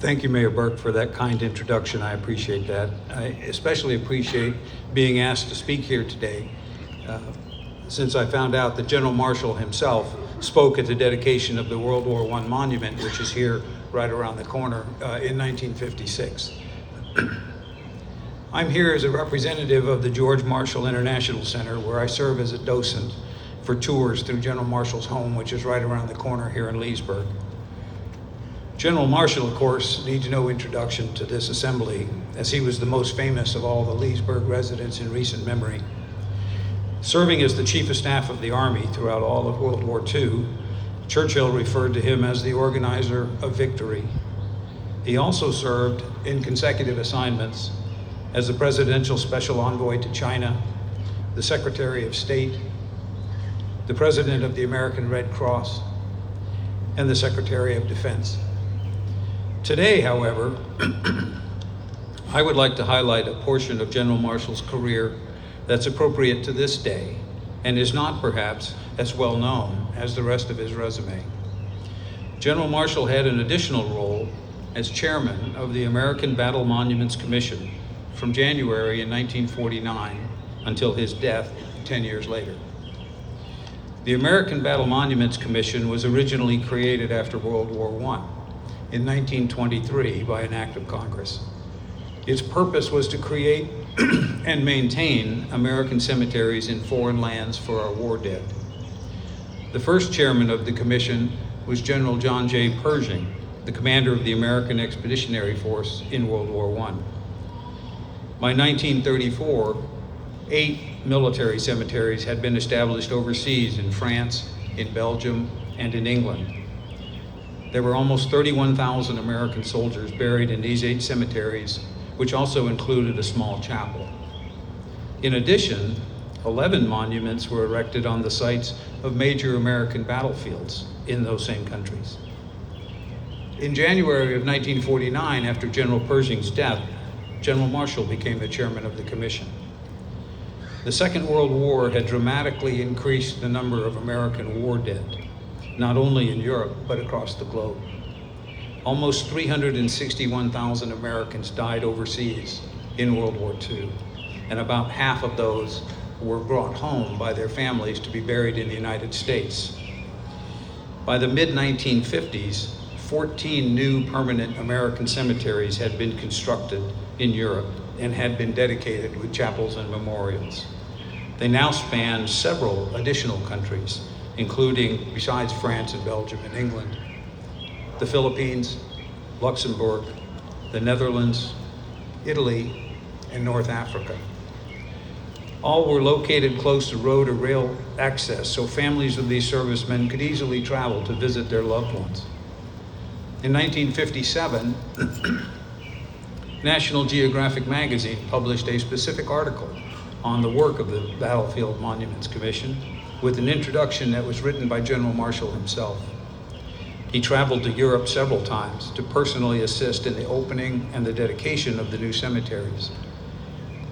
Thank you, Mayor Burke, for that kind introduction. I appreciate that. I especially appreciate being asked to speak here today, since I found out that General Marshall himself spoke at the dedication of the World War I monument, which is here right around the corner, in 1956. I'm here as a representative of the George Marshall International Center, where I serve as a docent for tours through General Marshall's home, which is right around the corner here in Leesburg. General Marshall, of course, needs no introduction to this assembly, as he was the most famous of all the Leesburg residents in recent memory. Serving as the Chief of Staff of the Army throughout all of World War II, Churchill referred to him as the organizer of victory. He also served in consecutive assignments as the Presidential Special Envoy to China, the Secretary of State, the President of the American Red Cross, and the Secretary of Defense. Today, however, I would like to highlight a portion of General Marshall's career that's appropriate to this day and is not perhaps as well known as the rest of his resume. General Marshall had an additional role as chairman of the American Battle Monuments Commission from January in 1949 until his death 10 years later. The American Battle Monuments Commission was originally created after World War I in 1923 by an act of Congress. Its purpose was to create and maintain American cemeteries in foreign lands for our war dead. The first chairman of the commission was General John J. Pershing, the commander of the American Expeditionary Force in World War I. By 1934, 8 military cemeteries had been established overseas in France, in Belgium, and in England. There were almost 31,000 American soldiers buried in these 8 cemeteries, which also included a small chapel. In addition, 11 monuments were erected on the sites of major American battlefields in those same countries. In January of 1949, after General Pershing's death, General Marshall became the chairman of the commission. The Second World War had dramatically increased the number of American war dead, not only in Europe, but across the globe. Almost 361,000 Americans died overseas in World War II, and about half of those were brought home by their families to be buried in the United States. By the mid-1950s, 14 new permanent American cemeteries had been constructed in Europe and had been dedicated with chapels and memorials. They now span several additional countries, including, besides France and Belgium and England, the Philippines, Luxembourg, the Netherlands, Italy, and North Africa. All were located close to road or rail access, so families of these servicemen could easily travel to visit their loved ones. In 1957, National Geographic magazine published a specific article on the work of the Battlefield Monuments Commission with an introduction that was written by General Marshall himself. He traveled to Europe several times to personally assist in the opening and the dedication of the new cemeteries.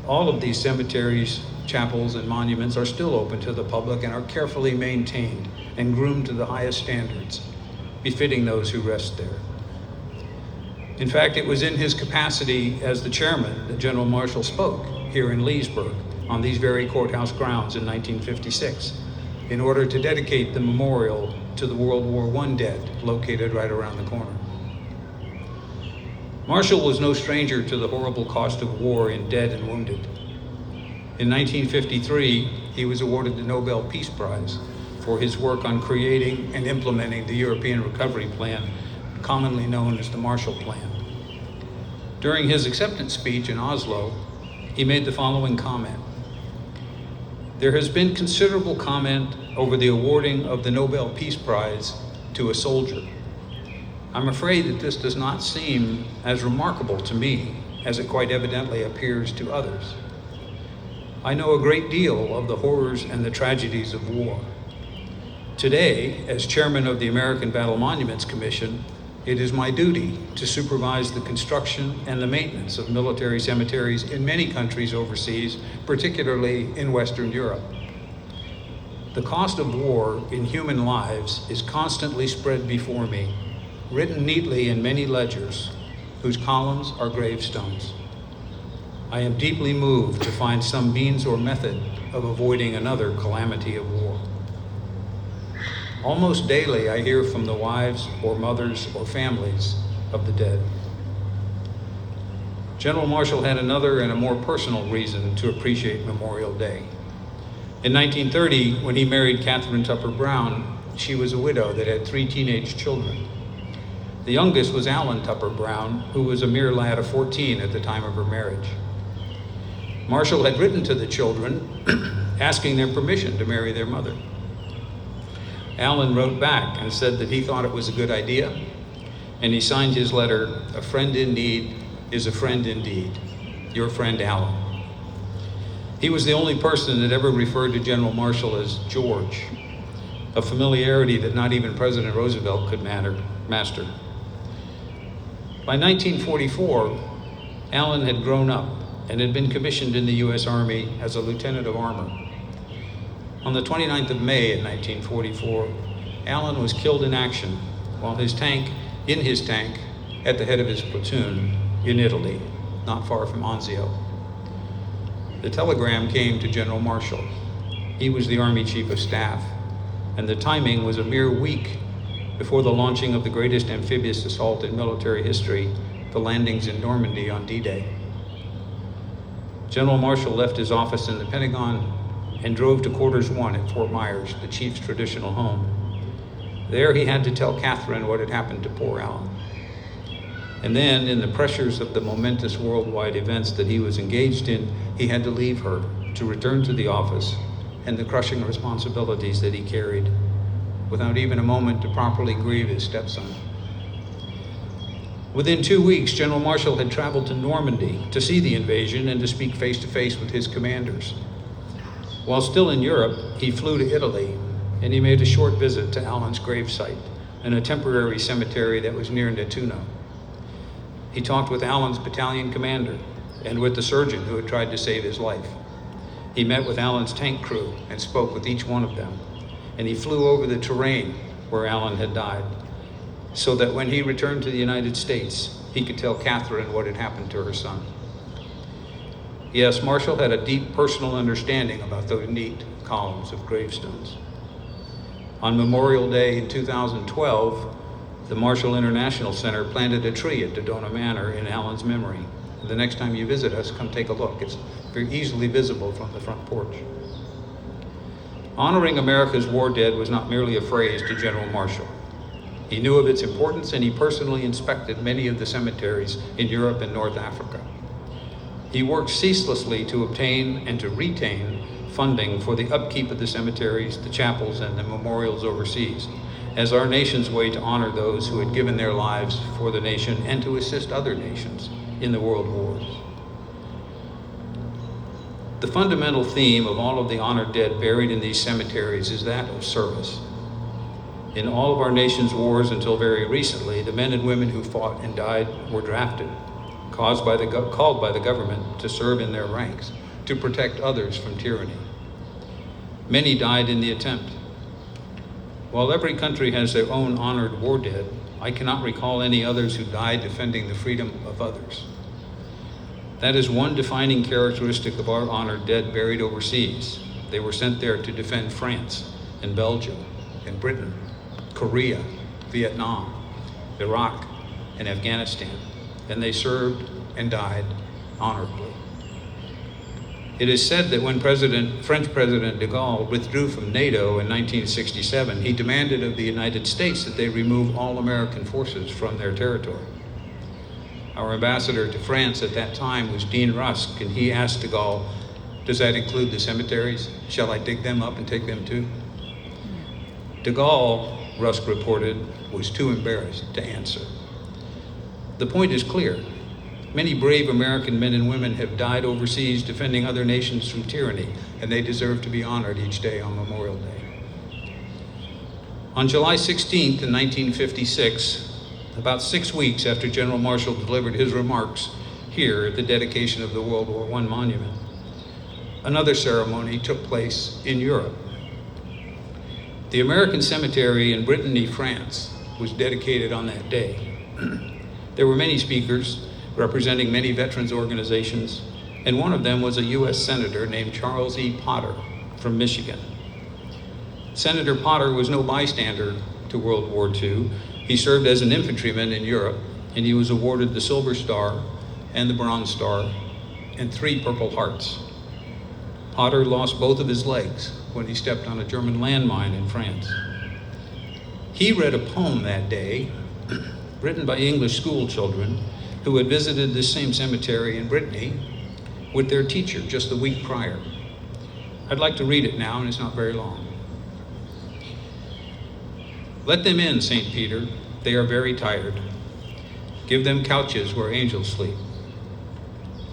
All of these cemeteries, chapels, and monuments are still open to the public and are carefully maintained and groomed to the highest standards, befitting those who rest there. In fact, it was in his capacity as the chairman that General Marshall spoke here in Leesburg on these very courthouse grounds in 1956 in order to dedicate the memorial to the World War I dead located right around the corner. Marshall was no stranger to the horrible cost of war in dead and wounded. In 1953, he was awarded the Nobel Peace Prize for his work on creating and implementing the European Recovery Plan, commonly known as the Marshall Plan. During his acceptance speech in Oslo, he made the following comment: "There has been considerable comment over the awarding of the Nobel Peace Prize to a soldier. I'm afraid that this does not seem as remarkable to me as it quite evidently appears to others. I know a great deal of the horrors and the tragedies of war. Today, as chairman of the American Battle Monuments Commission, it is my duty to supervise the construction and the maintenance of military cemeteries in many countries overseas, particularly in Western Europe. The cost of war in human lives is constantly spread before me, written neatly in many ledgers, whose columns are gravestones. I am deeply moved to find some means or method of avoiding another calamity of war. Almost daily, I hear from the wives or mothers or families of the dead. General Marshall had another and a more personal reason to appreciate Memorial Day. In 1930, when he married Catherine Tupper Brown, she was a widow that had 3 teenage children. The youngest was Alan Tupper Brown, who was a mere lad of 14 at the time of her marriage. Marshall had written to the children asking their permission to marry their mother. Alan wrote back and said that he thought it was a good idea, and he signed his letter, "A friend in need is a friend indeed. Your friend, Alan." He was the only person that ever referred to General Marshall as George, a familiarity that not even President Roosevelt could master. By 1944, Alan had grown up and had been commissioned in the U.S. Army as a lieutenant of armor. On the 29th of May in 1944, Alan was killed in action while in his tank at the head of his platoon in Italy, not far from Anzio. The telegram came to General Marshall. He was the Army Chief of Staff, and the timing was a mere week before the launching of the greatest amphibious assault in military history, the landings in Normandy on D-Day. General Marshall left his office in the Pentagon and drove to Quarters 1 at Fort Myers, the chief's traditional home. There he had to tell Catherine what had happened to poor Alan. And then, in the pressures of the momentous worldwide events that he was engaged in, he had to leave her to return to the office and the crushing responsibilities that he carried, without even a moment to properly grieve his stepson. Within 2 weeks, General Marshall had traveled to Normandy to see the invasion and to speak face-to-face with his commanders. While still in Europe, he flew to Italy, and he made a short visit to Alan's gravesite in a temporary cemetery that was near Nettuno. He talked with Alan's battalion commander and with the surgeon who had tried to save his life. He met with Alan's tank crew and spoke with each one of them, and he flew over the terrain where Alan had died, so that when he returned to the United States, he could tell Catherine what had happened to her son. Yes, Marshall had a deep personal understanding about those neat columns of gravestones. On Memorial Day in 2012, the Marshall International Center planted a tree at Dodona Manor in Alan's memory. The next time you visit us, come take a look. It's very easily visible from the front porch. Honoring America's war dead was not merely a phrase to General Marshall. He knew of its importance, and he personally inspected many of the cemeteries in Europe and North Africa. He worked ceaselessly to obtain and to retain funding for the upkeep of the cemeteries, the chapels, and the memorials overseas, as our nation's way to honor those who had given their lives for the nation and to assist other nations in the world wars. The fundamental theme of all of the honored dead buried in these cemeteries is that of service. In all of our nation's wars until very recently, the men and women who fought and died were drafted, called by the government to serve in their ranks, to protect others from tyranny. Many died in the attempt. While every country has their own honored war dead, I cannot recall any others who died defending the freedom of others. That is one defining characteristic of our honored dead buried overseas. They were sent there to defend France and Belgium and Britain, Korea, Vietnam, Iraq, and Afghanistan, and they served and died honorably. It is said that when French President de Gaulle withdrew from NATO in 1967, he demanded of the United States that they remove all American forces from their territory. Our ambassador to France at that time was Dean Rusk, and he asked de Gaulle, "Does that include the cemeteries? Shall I dig them up and take them too?" De Gaulle, Rusk reported, was too embarrassed to answer. The point is clear. Many brave American men and women have died overseas defending other nations from tyranny, and they deserve to be honored each day on Memorial Day. On July 16th in 1956, about 6 weeks after General Marshall delivered his remarks here at the dedication of the World War I monument, another ceremony took place in Europe. The American cemetery in Brittany, France, was dedicated on that day. There were many speakers representing many veterans organizations, and one of them was a U.S. Senator named Charles E. Potter from Michigan. Senator Potter was no bystander to World War II. He served as an infantryman in Europe, and he was awarded the Silver Star and the Bronze Star and 3 Purple Hearts. Potter lost both of his legs when he stepped on a German landmine in France. He read a poem that day written by English school children who had visited this same cemetery in Brittany with their teacher just the week prior. I'd like to read it now, and it's not very long. Let them in, St. Peter, they are very tired. Give them couches where angels sleep.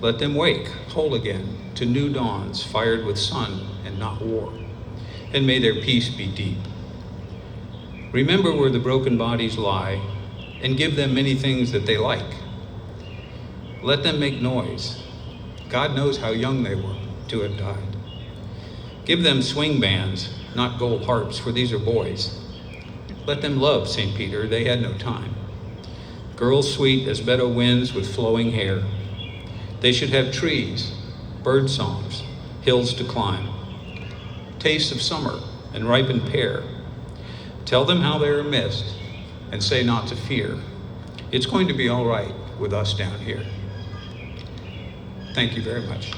Let them wake, whole again, to new dawns fired with sun and not war, and may their peace be deep. Remember where the broken bodies lie, and give them many things that they like. Let them make noise. God knows how young they were to have died. Give them swing bands, not gold harps, for these are boys. Let them love, St. Peter, they had no time. Girls sweet as meadow winds with flowing hair. They should have trees, bird songs, hills to climb, taste of summer and ripened pear. Tell them how they are missed and say not to fear. It's going to be all right with us down here. Thank you very much.